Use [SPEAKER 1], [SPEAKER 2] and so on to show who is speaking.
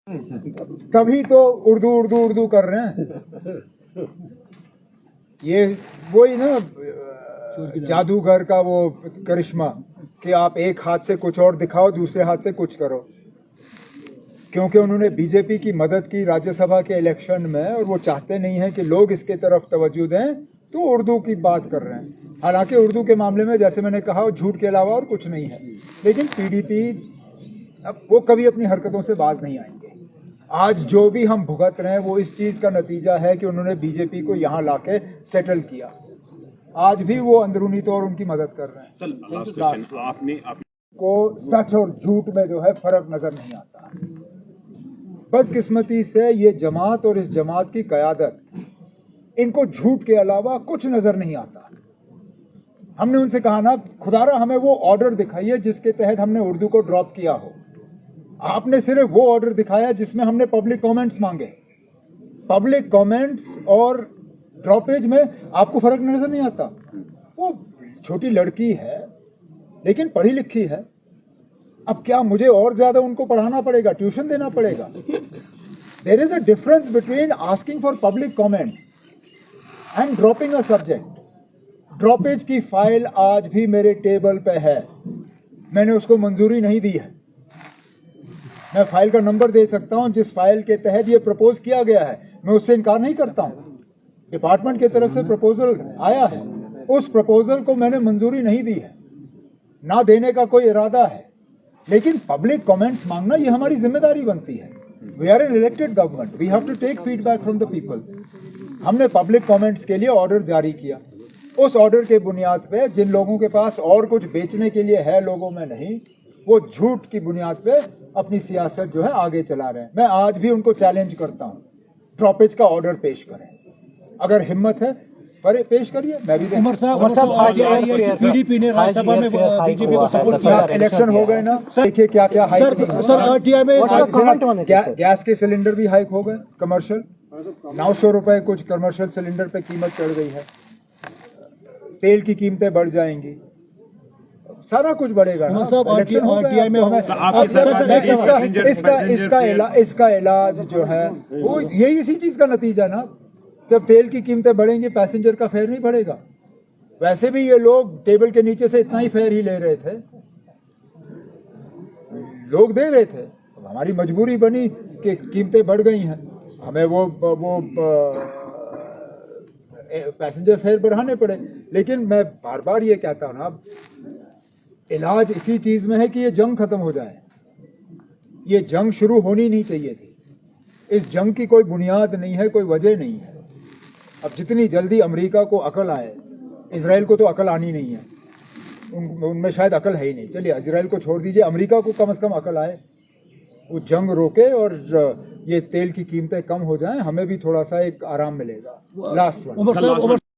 [SPEAKER 1] तभी तो उर्दू उर्दू उर्दू कर रहे हैं। ये वही ना जादूगर का वो करिश्मा कि आप एक हाथ से कुछ और दिखाओ, दूसरे हाथ से कुछ करो। क्योंकि उन्होंने बीजेपी की मदद की राज्यसभा के इलेक्शन में और वो चाहते नहीं हैं कि लोग इसके तरफ तवज्जो दें, तो उर्दू की बात कर रहे हैं। हालांकि उर्दू के मामले में जैसे मैंने कहा झूठ के अलावा और कुछ नहीं है, लेकिन पीडीपी अब वो कभी अपनी हरकतों से बाज नहीं आएंगे। आज जो भी हम भुगत रहे हैं वो इस चीज का नतीजा है कि उन्होंने बीजेपी को यहाँ लाके सेटल किया। आज भी वो अंदरूनी तौर उनकी मदद कर रहे हैं।
[SPEAKER 2] सर लास्ट क्वेश्चन, आपने
[SPEAKER 1] को सच और झूठ में जो है फर्क नजर नहीं आता। बदकिस्मती से ये जमात और इस जमात की कयादत, इनको झूठ के अलावा कुछ नजर नहीं आता। हमने उनसे कहा ना, खुदारा हमें वो ऑर्डर दिखाइए जिसके तहत हमने उर्दू को ड्रॉप किया हो। आपने सिर्फ वो ऑर्डर दिखाया जिसमें हमने पब्लिक कमेंट्स मांगे। पब्लिक कमेंट्स और ड्रॉपेज में आपको फर्क नजर नहीं आता। वो छोटी लड़की है लेकिन पढ़ी लिखी है। अब क्या मुझे और ज्यादा उनको पढ़ाना पड़ेगा, ट्यूशन देना पड़ेगा? There is a difference between asking for public comments and dropping a subject. Droppage की फाइल आज भी मेरे टेबल पे है, मैंने उसको मंजूरी नहीं दी है। मैं फाइल का नंबर दे सकता हूं जिस फाइल के तहत ये प्रपोज किया गया है, मैं उससे इनकार नहीं करता हूं। डिपार्टमेंट की तरफ से प्रपोजल आया है, उस प्रपोजल को मैंने मंजूरी नहीं दी है, ना देने का कोई इरादा है। लेकिन पब्लिक कमेंट्स मांगना ये हमारी जिम्मेदारी बनती है। We are an elected government, we have to take feedback from the people. हमने पब्लिक कमेंट्स के लिए ऑर्डर जारी किया। उस ऑर्डर के बुनियाद पे जिन लोगों के पास और कुछ बेचने के लिए है लोगों में नहीं, वो झूठ की बुनियाद पे अपनी सियासत जो है आगे चला रहे हैं। मैं आज भी उनको चैलेंज करता हूं, ड्रॉपेज का ऑर्डर पेश करें। अगर हिम्मत है पर पेश करिए, मैं भी
[SPEAKER 3] पीडीपी ने राज्यसभा में बीजेपी को सपोर्ट किया।
[SPEAKER 1] इलेक्शन हो गए ना, देखिए क्या क्या हाइक में गैस के सिलेंडर भी हाइक हो गए। कमर्शियल 900 रुपए कुछ कमर्शियल सिलेंडर पे कीमत चढ़ गई है। तेल की कीमतें बढ़ जाएंगी, सारा कुछ बढ़ेगा ना। इलेक्शन हो गए, इसका इलाज जो है वो यही इसी चीज का नतीजा ना। जब तेल की कीमतें बढ़ेंगी, पैसेंजर का फेयर नहीं बढ़ेगा। वैसे भी ये लोग टेबल के नीचे से इतना ही फेयर ही ले रहे थे, लोग दे रहे थे। हमारी मजबूरी बनी कि कीमतें बढ़ गई हैं, हमें वो पैसेंजर फेयर बढ़ाने पड़े। लेकिन मैं बार बार ये कहता हूँ ना, इलाज इसी चीज में है कि ये जंग खत्म हो जाए। ये जंग शुरू होनी नहीं चाहिए थी। इस जंग की कोई बुनियाद नहीं है, कोई वजह नहीं है। अब जितनी जल्दी अमेरिका को अकल आए, इजराइल को तो अकल आनी नहीं है, उनमें शायद अकल है ही नहीं। चलिए इजराइल को छोड़ दीजिए, अमेरिका को कम से कम अकल आए, वो जंग रोके और ये तेल की कीमतें कम हो जाएं, हमें भी थोड़ा सा एक आराम मिलेगा। Last one.